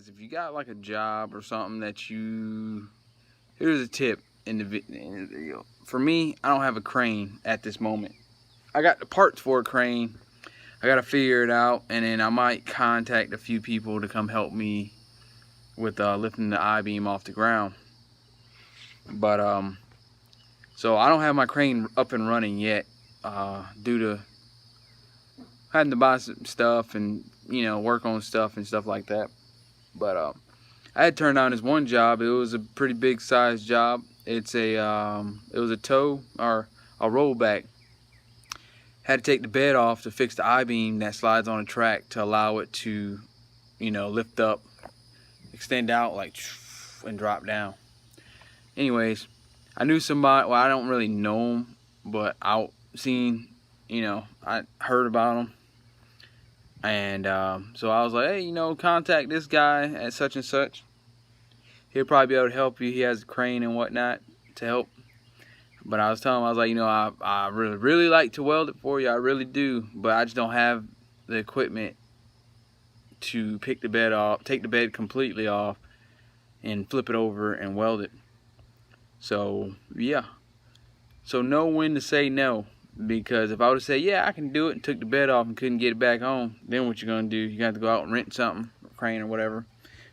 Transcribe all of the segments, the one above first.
guys, if you got like a job or something that here's a tip in the video. For me, I don't have a crane at this moment. I got the parts for a crane. I gotta figure it out, and then I might contact a few people to come help me with lifting the I-beam off the ground. But so I don't have my crane up and running yet, due to having to buy some stuff and work on stuff and stuff like that. But I had turned down this one job. It was a pretty big size job. It's it was a tow or a rollback. Had to take the bed off to fix the I-beam that slides on a track to allow it to lift up, extend out like and drop down. Anyways, I knew somebody. Well, I don't really know him, but I heard about him. And so I was like, hey, contact this guy at such and such. He'll probably be able to help you. He has a crane and whatnot to help. But I was telling him, I was like, I really like to weld it for you. I really do. But I just don't have the equipment to pick the bed off, take the bed completely off, and flip it over and weld it. So, yeah. So know when to say no. Because if I would have said, yeah, I can do it, and took the bed off and couldn't get it back home, then what you're going to do, you're going to have to go out and rent something, a crane or whatever.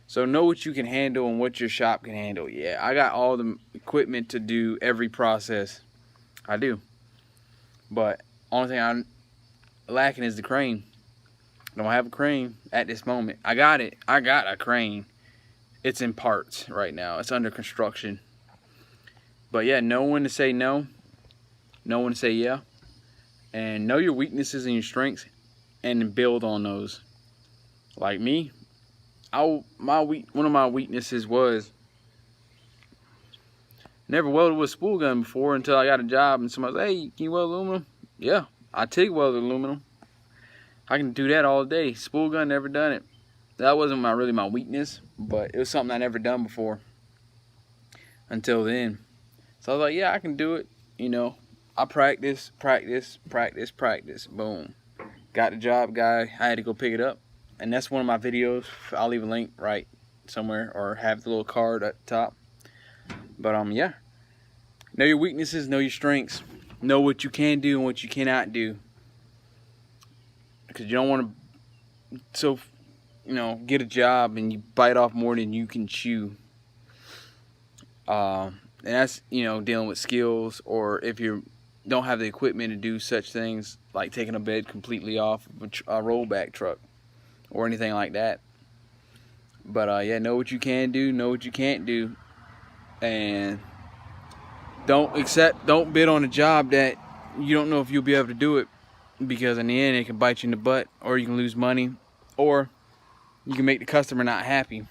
So know what you can handle and what your shop can handle. Yeah, I got all the equipment to do every process. I do. But only thing I'm lacking is the crane. I don't have a crane at this moment. I got it. I got a crane. It's in parts right now. It's under construction. But yeah, know when to say no. Know when to say yeah. And know your weaknesses and your strengths and build on those. Like me, one of my weaknesses was never welded with a spool gun before until I got a job and somebody was like, hey, can you weld aluminum? Yeah, I TIG welded aluminum. I can do that all day. Spool gun, never done it. That wasn't really my weakness, but it was something I never done before until then. So I was like, yeah, I can do it, I practice. Boom. Got the job, guy. I had to go pick it up. And that's one of my videos. I'll leave a link right somewhere or have the little card at the top. But yeah. Know your weaknesses, know your strengths. Know what you can do and what you cannot do. Because you don't want to get a job and you bite off more than you can chew. And that's, dealing with skills, or if you don't have the equipment to do such things like taking a bed completely off of a rollback truck or anything like that. But yeah, know what you can do, know what you can't do, and don't bid on a job that you don't know if you'll be able to do it, because in the end it can bite you in the butt, or you can lose money, or you can make the customer not happy.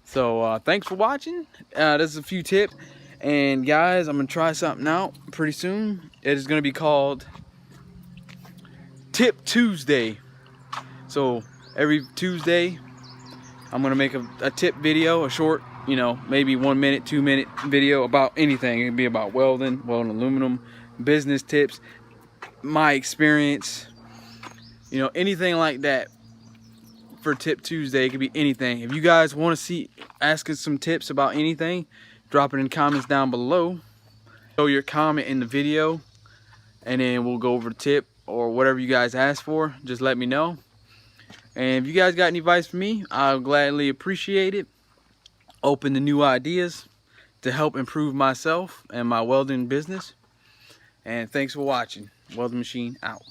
So thanks for watching. This is a few tips. And guys, I'm going to try something out pretty soon. It is going to be called Tip Tuesday. So every Tuesday, I'm going to make a tip video, a short, maybe 1 minute, 2 minute video about anything. It can be about welding aluminum, business tips, my experience, anything like that. For Tip Tuesday, it could be anything. If you guys want to ask us some tips about anything, drop it in the comments down below. Throw your comment in the video, and then we'll go over the tip or whatever you guys ask for. Just let me know. And if you guys got any advice for me, I'll gladly appreciate it. Open to new ideas to help improve myself and my welding business. And thanks for watching. Welding Machine out.